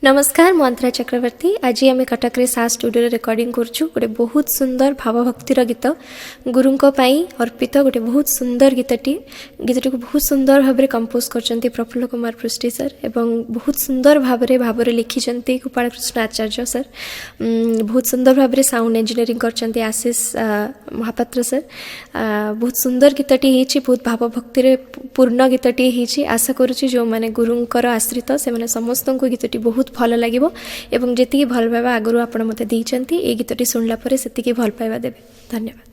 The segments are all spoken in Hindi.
नमस्कार मंत्रा चक्रवर्ती आज आम कटक रे सा स्टूडियो रेकर्डिंग करछु गोटे बहुत सुंदर भावभक्तिर गीत गुरु अर्पित गोटे बहुत सुंदर गीतटी को बहुत सुंदर भाव में कंपोज कर प्रफुल्ल कुमार पृष्टि सर एवं बहुत सुंदर भाव में लिखिं गोपाल कृष्ण आचार्य सर बहुत सुंदर भाव में साउंड इंजीनियरिंग कर आशीष महापात्र सर बहुत सुंदर गीतटी होती बहुत भावभक्ति पूर्ण गीतटी आशा करुच्ची जो मैंने गुरुंकर आश्रित से समस्त को गीतटी बहुत भल लगे एवं जी भल पाइबा आगु आपण मत देते ये गीतटी शुणला से भल पाइबा देवे। धन्यवाद।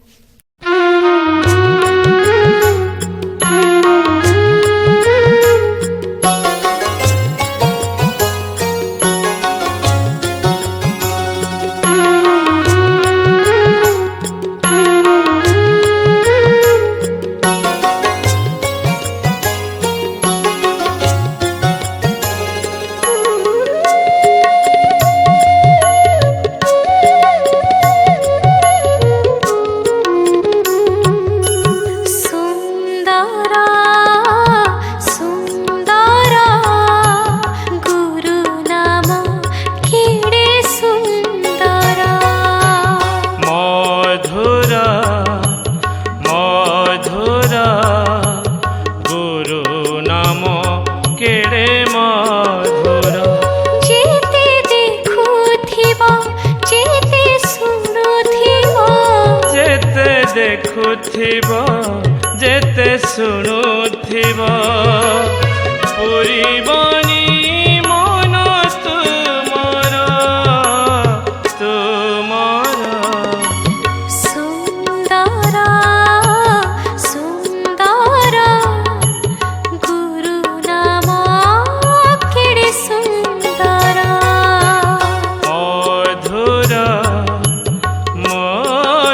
देखुथिबो जेते सुनुथिबो पुरीबनी मन तुमर सुंदर सुंदर गुरु नाम केड़े सुंदर मधुर मधुर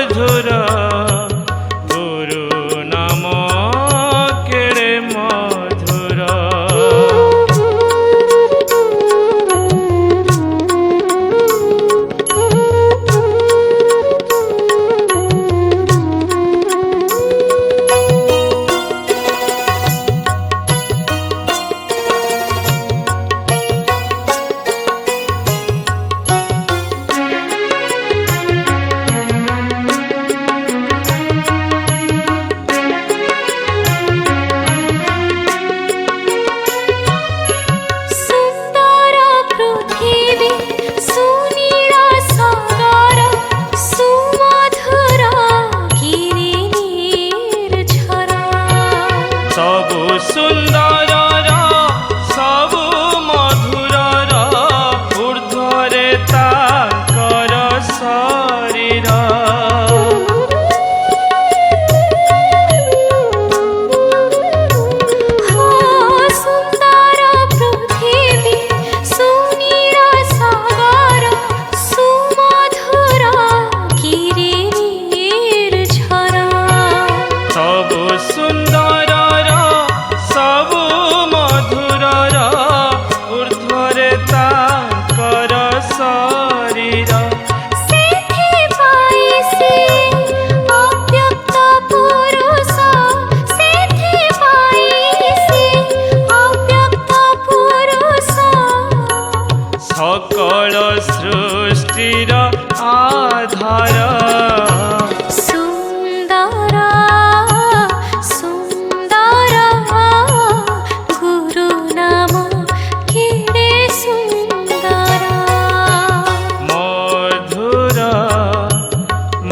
सकल सृष्टिर आधार सुंदर सुंदर गुरु नाम केड़े सुंदर मधुर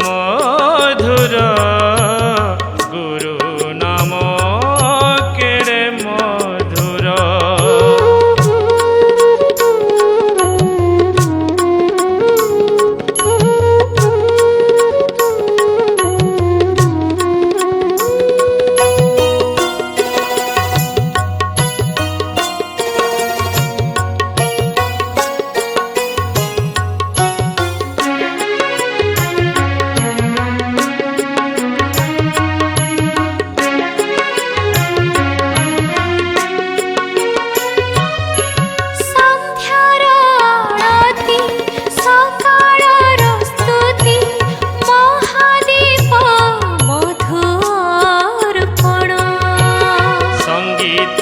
मधुर गुरु नाम केड़े मधुर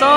तो